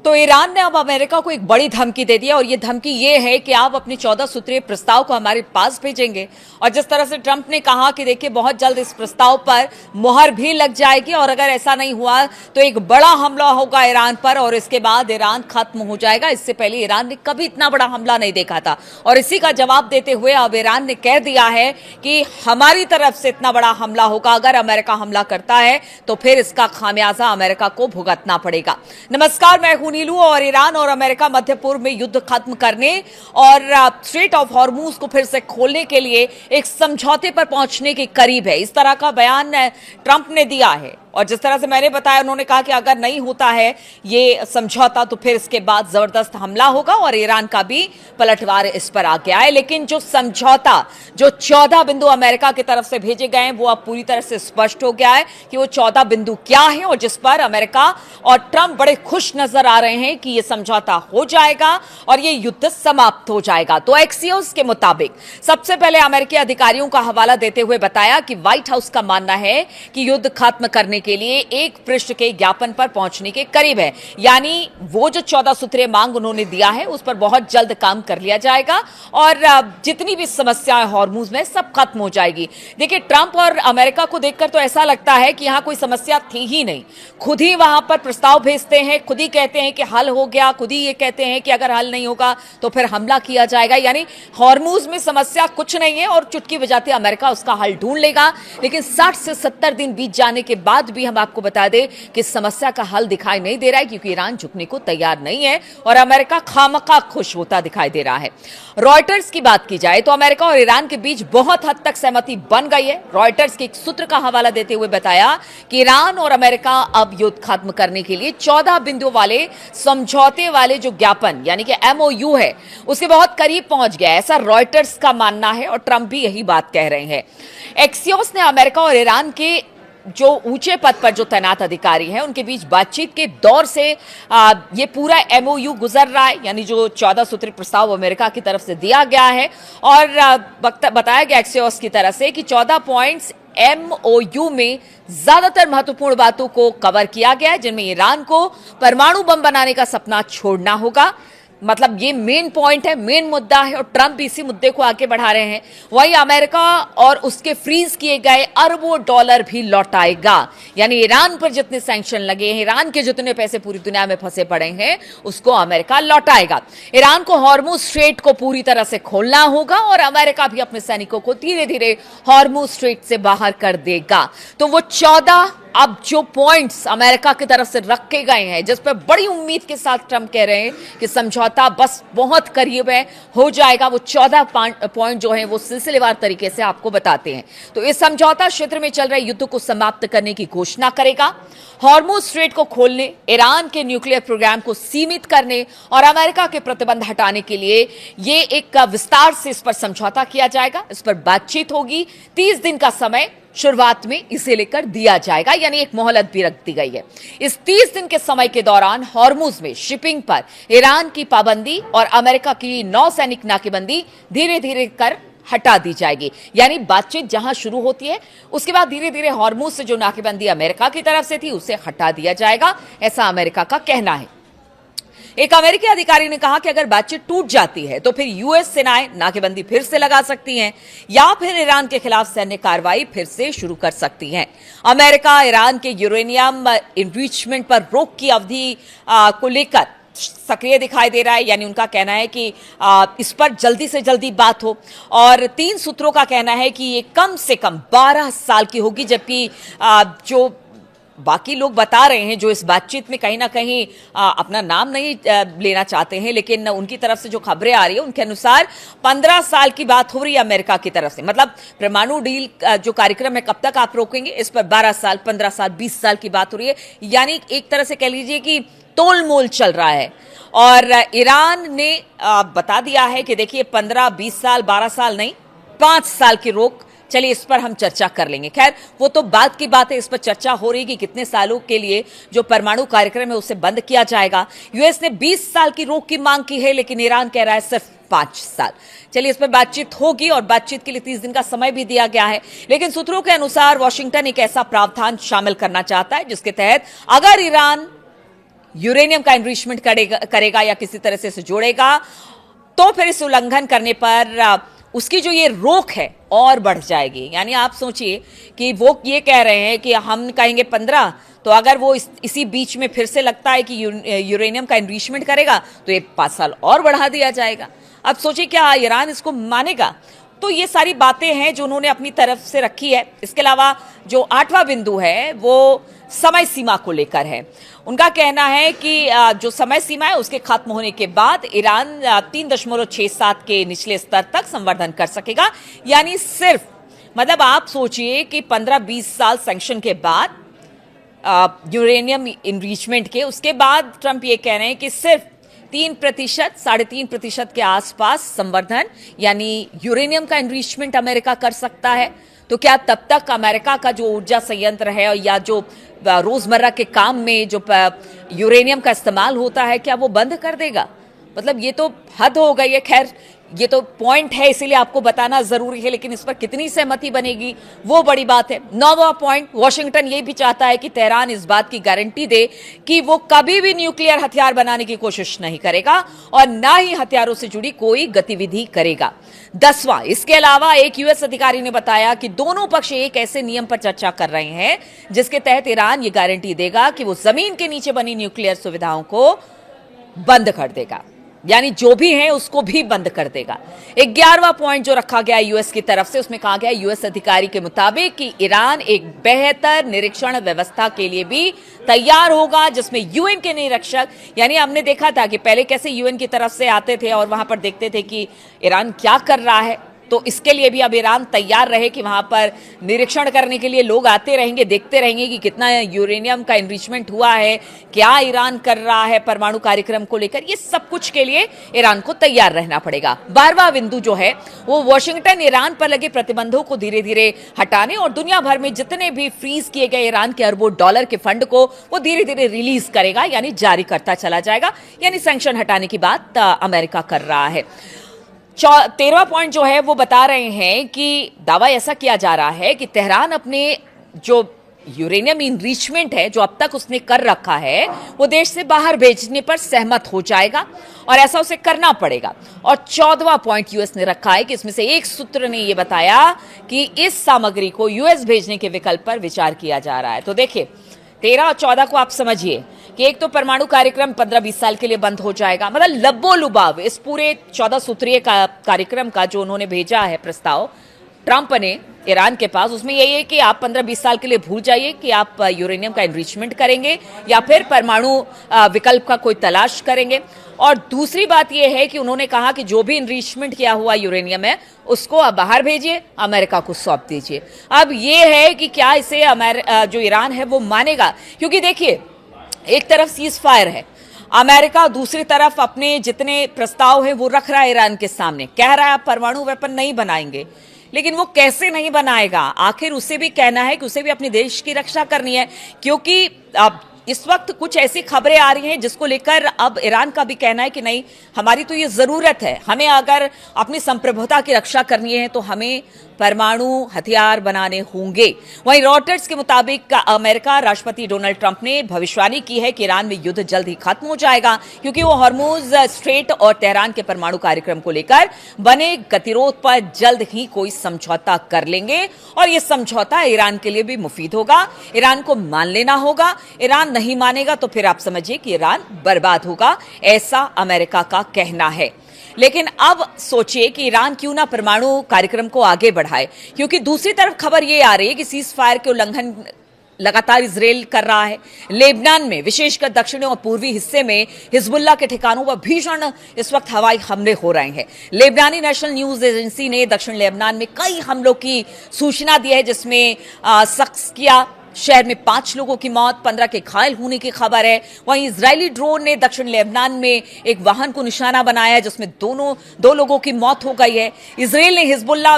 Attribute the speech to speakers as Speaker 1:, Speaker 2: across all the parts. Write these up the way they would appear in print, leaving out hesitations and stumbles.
Speaker 1: तो ईरान ने अब अमेरिका को एक बड़ी धमकी दे दी है और ये धमकी ये है कि आप अपने 14 सूत्रीय प्रस्ताव को हमारे पास भेजेंगे। और जिस तरह से ट्रंप ने कहा कि देखिए बहुत जल्द इस प्रस्ताव पर मुहर भी लग जाएगी और अगर ऐसा नहीं हुआ तो एक बड़ा हमला होगा ईरान पर और इसके बाद ईरान खत्म हो जाएगा। इससे पहले ईरान ने कभी इतना बड़ा हमला नहीं देखा था और इसी का जवाब देते हुए अब ईरान ने कह दिया है कि हमारी तरफ से इतना बड़ा हमला होगा। अगर अमेरिका हमला करता है तो फिर इसका खामियाजा अमेरिका को भुगतना पड़ेगा। नमस्कार, मैं हूं नीलू और ईरान और अमेरिका मध्य पूर्व में युद्ध खत्म करने और स्ट्रेट ऑफ हॉर्मूज को फिर से खोलने के लिए एक समझौते पर पहुंचने के करीब है, इस तरह का बयान ट्रंप ने दिया है। और जिस तरह से मैंने बताया, उन्होंने कहा कि अगर नहीं होता है ये समझौता तो फिर इसके बाद जबरदस्त हमला होगा और ईरान का भी पलटवार इस पर आ गया है। लेकिन जो समझौता जो 14 बिंदु अमेरिका की तरफ से भेजे गए हैं वो अब पूरी तरह से स्पष्ट हो गया है कि वो 14 बिंदु क्या है और जिस पर अमेरिका और ट्रंप बड़े खुश नजर आ रहे हैं कि ये समझौता हो जाएगा और ये युद्ध समाप्त हो जाएगा। तो एक्सियोस के मुताबिक सबसे पहले अमेरिकी अधिकारियों का हवाला देते हुए बताया कि व्हाइट हाउस का मानना है कि युद्ध खत्म करने के लिए एक पृष्ठ के ज्ञापन पर पहुंचने के करीब है। यानी वो जो 14 सूत्रीय मांग उन्होंने दिया है उस पर बहुत जल्द काम कर लिया जाएगा और जितनी भी समस्याएं हॉर्मूज में सब खत्म हो जाएगी। देखिए, ट्रंप और अमेरिका को देखकर तो ऐसा लगता है कि यहां कोई समस्या थी ही नहीं। खुद ही वहां पर प्रस्ताव भेजते हैं, खुद ही कहते हैं कि हल हो गया, खुद ही ये कहते हैं कि अगर हल नहीं होगा तो फिर हमला किया जाएगा। यानी हॉर्मूज में समस्या कुछ नहीं है और चुटकी बजाते अमेरिका उसका हल ढूंढ लेगा। लेकिन 60 से 70 दिन बीत जाने के बाद भी हम आपको बता दें कि समस्या का हल दिखाई नहीं दे रहा है क्योंकि ईरान झुकने को तैयार नहीं है और अमेरिका खामखा खुश होता दिखाई दे रहा है। रॉयटर्स की बात की जाए तो अमेरिका और ईरान के बीच बहुत हद तक सहमति बन गई है। रॉयटर्स के एक सूत्र का हवाला देते हुए बताया कि ईरान और अमेरिका अब युद्ध खत्म करने के लिए 14 बिंदुओं वाले समझौते वाले जो ज्ञापन यानी कि MOU है उसके बहुत करीब पहुंच गया, ऐसा रॉयटर्स का मानना है और ट्रंप भी यही बात कह रहे हैं। एक्सियोस ने अमेरिका और ईरान के जो ऊंचे पद पर जो तैनात अधिकारी हैं उनके बीच बातचीत के दौर से ये पूरा MOU गुजर रहा है, यानी जो 14 सूत्री प्रस्ताव अमेरिका की तरफ से दिया गया है। और बताया गया एक्सियोस की तरफ से कि 14 पॉइंट्स MOU में ज्यादातर महत्वपूर्ण बातों को कवर किया गया है, जिनमें ईरान को परमाणु बम बनाने का सपना छोड़ना होगा। मतलब ये मेन पॉइंट है, मेन मुद्दा है और ट्रंप भी इसी मुद्दे को आगे बढ़ा रहे हैं। वहीं अमेरिका और उसके फ्रीज किए गए अरबों डॉलर भी लौटाएगा। यानी ईरान पर जितने सैंक्शन लगे हैं, ईरान के जितने पैसे पूरी दुनिया में फंसे पड़े हैं उसको अमेरिका लौटाएगा। ईरान को हॉर्मुज स्ट्रेट को पूरी तरह से खोलना होगा और अमेरिका भी अपने सैनिकों को धीरे धीरे हॉर्मुज स्ट्रेट से बाहर कर देगा। तो वो 14 अब जो पॉइंट्स अमेरिका की तरफ से रखे गए हैं, जिस पर बड़ी उम्मीद के साथ ट्रंप कह रहे हैं कि समझौता बस बहुत करीब है, हो जाएगा, वो 14 पॉइंट जो हैं वो सिलसिलेवार तरीके से आपको बताते हैं। तो इस समझौता क्षेत्र में चल रहे युद्ध को समाप्त करने की घोषणा करेगा, हॉर्मुज स्ट्रेट को खोलने, ईरान के न्यूक्लियर प्रोग्राम को सीमित करने और अमेरिका के प्रतिबंध हटाने के लिए ये एक विस्तार से इस पर समझौता किया जाएगा। इस पर बातचीत होगी। 30 दिन का समय शुरुआत में इसे लेकर दिया जाएगा, यानी एक मोहलत भी रख दी गई है। इस 30 दिन के समय के दौरान हॉर्मुज में शिपिंग पर ईरान की पाबंदी और अमेरिका की नौसैनिक नाकेबंदी धीरे धीरे कर हटा दी जाएगी। यानी बातचीत जहां शुरू होती है उसके बाद धीरे धीरे हॉर्मुज से जो नाकेबंदी अमेरिका की तरफ से थी उसे हटा दिया जाएगा, ऐसा अमेरिका का कहना है। एक अमेरिकी अधिकारी ने कहा कि अगर बातचीत टूट जाती है तो फिर यूएस सेनाएं नाकेबंदी फिर से लगा सकती हैं या फिर ईरान के खिलाफ सैन्य कार्रवाई फिर से शुरू कर सकती हैं। अमेरिका ईरान के यूरेनियम इनरिचमेंट पर रोक की अवधि को लेकर सक्रिय दिखाई दे रहा है। यानी उनका कहना है कि इस पर जल्दी से जल्दी बात हो और 3 सूत्रों का कहना है कि ये कम से कम 12 साल की होगी, जबकि जो बाकी लोग बता रहे हैं जो इस बातचीत में कहीं ना कहीं अपना नाम नहीं लेना चाहते हैं, लेकिन उनकी तरफ से जो खबरें आ रही है उनके अनुसार 15 साल की बात हो रही है अमेरिका की तरफ से। मतलब परमाणु डील जो कार्यक्रम है कब तक आप रोकेंगे, इस पर 12 साल, 15 साल, 20 साल की बात हो रही है। यानी एक तरह से कह लीजिए कि तोल मोल चल रहा है। और ईरान ने बता दिया है कि देखिए 15, 20 साल, 12 साल नहीं, 5 साल की रोक, चलिए इस पर हम चर्चा कर लेंगे। खैर वो तो बात की बात है, इस पर चर्चा हो रही है कि कितने सालों के लिए जो परमाणु कार्यक्रम है उसे बंद किया जाएगा। यूएस ने 20 साल की रोक की मांग की है, लेकिन ईरान कह रहा है सिर्फ 5 साल। चलिए इस पर बातचीत होगी और बातचीत के लिए 30 दिन का समय भी दिया गया है। लेकिन सूत्रों के अनुसार वाशिंगटन एक ऐसा प्रावधान शामिल करना चाहता है जिसके तहत अगर ईरान यूरेनियम का एनरिचमेंट करेगा या किसी तरह से इसे जोड़ेगा, तो फिर इस उल्लंघन करने पर उसकी जो ये रोक है और बढ़ जाएगी। यानी आप सोचिए कि वो ये कह रहे हैं कि हम कहेंगे 15, तो अगर वो इसी बीच में फिर से लगता है कि यूरेनियम का एनरिचमेंट करेगा तो ये 5 साल और बढ़ा दिया जाएगा। अब सोचिए क्या ईरान इसको मानेगा? तो ये सारी बातें हैं जो उन्होंने अपनी तरफ से रखी है। इसके अलावा जो 8वां बिंदु है वो समय सीमा को लेकर है। उनका कहना है कि जो समय सीमा है उसके खत्म होने के बाद ईरान 3.67 के निचले स्तर तक संवर्धन कर सकेगा। यानी सिर्फ मतलब आप सोचिए कि 15-20 साल सैंक्शन के बाद यूरेनियम इनरिचमेंट के, उसके बाद ट्रंप ये कह रहे हैं कि सिर्फ 3%, 3.5% के आसपास संवर्धन यानी यूरेनियम का एनरिचमेंट अमेरिका कर सकता है। तो क्या तब तक अमेरिका का जो ऊर्जा संयंत्र है या जो रोजमर्रा के काम में जो यूरेनियम का इस्तेमाल होता है, क्या वो बंद कर देगा? मतलब ये तो हद हो गई है। खैर, ये तो पॉइंट है, इसीलिए आपको बताना जरूरी है, लेकिन इस पर कितनी सहमति बनेगी वो बड़ी बात है। 9वां पॉइंट, वॉशिंगटन ये भी चाहता है कि तेहरान इस बात की गारंटी दे कि वो कभी भी न्यूक्लियर हथियार बनाने की कोशिश नहीं करेगा और ना ही हथियारों से जुड़ी कोई गतिविधि करेगा। 10वां, इसके अलावा एक यूएस अधिकारी ने बताया कि दोनों पक्ष एक ऐसे नियम पर चर्चा कर रहे हैं जिसके तहत ईरान ये गारंटी देगा कि वो जमीन के नीचे बनी न्यूक्लियर सुविधाओं को बंद कर देगा, यानी जो भी है उसको भी बंद कर देगा। 11वां पॉइंट जो रखा गया यूएस की तरफ से, उसमें कहा गया यूएस अधिकारी के मुताबिक कि ईरान एक बेहतर निरीक्षण व्यवस्था के लिए भी तैयार होगा जिसमें यूएन के निरीक्षक, यानी हमने देखा था कि पहले कैसे यूएन की तरफ से आते थे और वहां पर देखते थे कि ईरान क्या कर रहा है, तो इसके लिए भी अब ईरान तैयार रहे कि वहां पर निरीक्षण करने के लिए लोग आते रहेंगे, देखते रहेंगे कि कितना यूरेनियम का एनरिचमेंट हुआ है, क्या ईरान कर रहा है परमाणु कार्यक्रम को लेकर। ये सब कुछ के लिए ईरान को तैयार रहना पड़ेगा। 12वां बिंदु जो है वो वॉशिंगटन ईरान पर लगे प्रतिबंधों को धीरे धीरे हटाने और दुनिया भर में जितने भी फ्रीज किए गए ईरान के अरबों डॉलर के फंड को वो धीरे धीरे रिलीज करेगा, यानी जारी करता चला जाएगा। यानी सैंक्शन हटाने की बात अमेरिका कर रहा है। 13वां पॉइंट जो है वो बता रहे हैं कि दावा ऐसा किया जा रहा है कि तेहरान अपने जो यूरेनियम इनरिचमेंट है जो अब तक उसने कर रखा है वो देश से बाहर भेजने पर सहमत हो जाएगा और ऐसा उसे करना पड़ेगा। और 14वां पॉइंट यूएस ने रखा है कि इसमें से एक सूत्र ने यह बताया कि इस सामग्री को यूएस भेजने के विकल्प पर विचार किया जा रहा है। तो देखिए 13 और 14 को आप समझिए कि एक तो परमाणु कार्यक्रम 15-20 साल के लिए बंद हो जाएगा, मतलब लब्बो लुबाव इस पूरे 14 सूत्रीय कार्यक्रम का जो उन्होंने भेजा है प्रस्ताव ट्रंप ने ईरान के पास, उसमें यही है कि आप 15-20 साल के लिए भूल जाइए कि आप यूरेनियम का एनरिचमेंट करेंगे या फिर परमाणु विकल्प का कोई तलाश करेंगे। और दूसरी बात यह है कि उन्होंने कहा कि जो भी एनरिचमेंट किया हुआ यूरेनियम है उसको आप बाहर भेजिए, अमेरिका को सौंप दीजिए। अब यह है कि क्या इसे जो ईरान है वो मानेगा, क्योंकि देखिए एक तरफ सीज फायर है, अमेरिका दूसरी तरफ अपने जितने प्रस्ताव हैं वो रख रहा है ईरान के सामने, कह रहा है आप परमाणु वेपन नहीं बनाएंगे, लेकिन वो कैसे नहीं बनाएगा? आखिर उसे भी कहना है कि उसे भी अपने देश की रक्षा करनी है, क्योंकि अब इस वक्त कुछ ऐसी खबरें आ रही हैं जिसको लेकर अब ईरान का भी कहना है कि नहीं, हमारी तो ये जरूरत है, हमें अगर अपनी संप्रभुता की रक्षा करनी है तो हमें परमाणु हथियार बनाने होंगे। वहीं रॉयटर्स के मुताबिक अमेरिका राष्ट्रपति डोनाल्ड ट्रंप ने भविष्यवाणी की है कि ईरान में युद्ध जल्द ही खत्म हो जाएगा, क्योंकि वो हॉर्मुज स्ट्रेट और तेहरान के परमाणु कार्यक्रम को लेकर बने गतिरोध पर जल्द ही कोई समझौता कर लेंगे और ये समझौता ईरान के लिए भी मुफीद होगा। ईरान को मान लेना होगा, ईरान नहीं मानेगा तो फिर आप समझिए कि ईरान बर्बाद होगा, ऐसा अमेरिका का कहना है। लेकिन अब सोचिए कि ईरान क्यों ना परमाणु कार्यक्रम को आगे बढ़ाए, क्योंकि दूसरी तरफ खबर यह आ रही है कि सीज फायर के उल्लंघन लगातार इजराइल कर रहा है। लेबनान में विशेषकर दक्षिणी और पूर्वी हिस्से में हिजबुल्लाह के ठिकानों पर भीषण इस वक्त हवाई हमले हो रहे हैं। लेबनानी नेशनल न्यूज एजेंसी ने दक्षिण लेबनान में कई हमलों की सूचना दी है, जिसमें शख्सिया शहर में 5 लोगों की मौत, 15 के घायल होने की खबर है। वहीं इजरायली ड्रोन ने दक्षिण लेबनान में एक वाहन को निशाना बनाया जिसमें दो लोगों की मौत हो गई है। इजराइल ने हिजबुल्लाह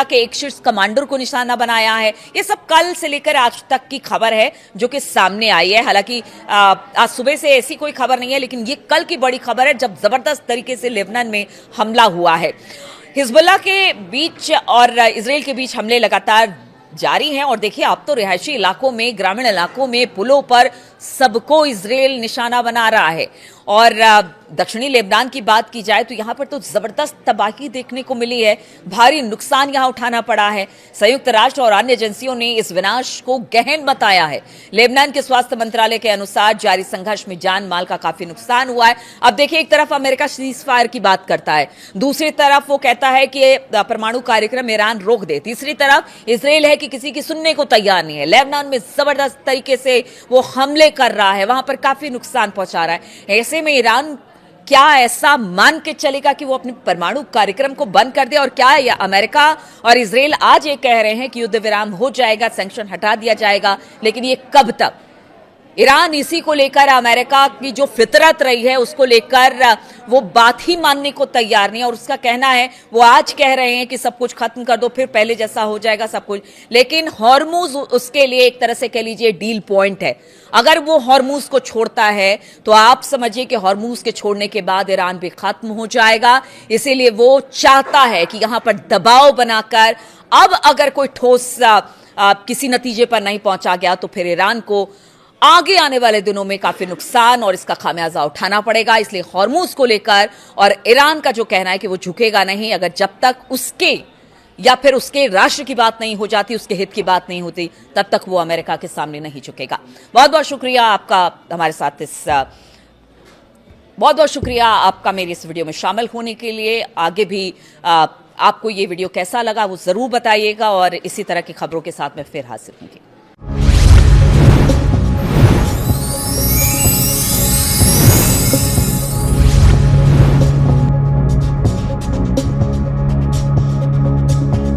Speaker 1: के एक शीर्ष कमांडर को निशाना बनाया है। ये सब कल से लेकर आज तक की खबर है जो कि सामने आई है। हालांकि आज सुबह से ऐसी कोई खबर नहीं है, लेकिन ये कल की बड़ी खबर है जब जबरदस्त तरीके से लेबनान में हमला हुआ है। हिजबुल्लाह के बीच और इजराइल के बीच हमले लगातार जारी हैं और देखिए अब तो रिहायशी इलाकों में, ग्रामीण इलाकों में, पुलों पर सबको इजराइल निशाना बना रहा है। और दक्षिणी लेबनान की बात की जाए तो यहां पर तो जबरदस्त तबाही देखने को मिली है, भारी नुकसान यहां उठाना पड़ा है। संयुक्त राष्ट्र और अन्य एजेंसियों ने इस विनाश को गहन बताया है। लेबनान के स्वास्थ्य मंत्रालय के अनुसार जारी संघर्ष में जान माल का काफी नुकसान हुआ है। अब देखिए, एक तरफ अमेरिका सीज फायर की बात करता है, दूसरी तरफ वो कहता है कि परमाणु कार्यक्रम ईरान रोक दे, तीसरी तरफ इजराइल है कि किसी की सुनने को तैयार नहीं है। लेबनान में जबरदस्त तरीके से वो हमले कर रहा है, वहां पर काफी नुकसान पहुंचा रहा है। ऐसे में ईरान क्या ऐसा मान के चलेगा कि वो अपने परमाणु कार्यक्रम को बंद कर दे? और क्या या अमेरिका और इजराइल आज ये कह रहे हैं कि युद्ध विराम हो जाएगा, सैंक्शन हटा दिया जाएगा, लेकिन ये कब तक? ईरान इसी को लेकर अमेरिका की जो फितरत रही है उसको लेकर वो बात ही मानने को तैयार नहीं है। और उसका कहना है, वो आज कह रहे हैं कि सब कुछ खत्म कर दो, फिर पहले जैसा हो जाएगा सब कुछ। लेकिन हॉर्मुज उसके लिए एक तरह से कह लीजिए डील पॉइंट है। अगर वो हॉर्मुज को छोड़ता है तो आप समझिए कि हॉर्मुज के छोड़ने के बाद ईरान भी खत्म हो जाएगा। इसीलिए वो चाहता है कि यहां पर दबाव बनाकर अब अगर कोई ठोस किसी नतीजे पर नहीं पहुंचा गया तो फिर ईरान को आगे आने वाले दिनों में काफी नुकसान और इसका खामियाजा उठाना पड़ेगा। इसलिए हॉर्मुज को लेकर और ईरान का जो कहना है कि वो झुकेगा नहीं, अगर जब तक उसके या फिर उसके राष्ट्र की बात नहीं हो जाती, उसके हित की बात नहीं होती, तब तक वो अमेरिका के सामने नहीं झुकेगा। बहुत बहुत शुक्रिया आपका हमारे साथ बहुत बहुत शुक्रिया आपका मेरी इस वीडियो में शामिल होने के लिए। आगे भी आपको ये वीडियो कैसा लगा वो जरूर बताइएगा और इसी तरह की खबरों के साथ मैं फिर हाजिर होंगी।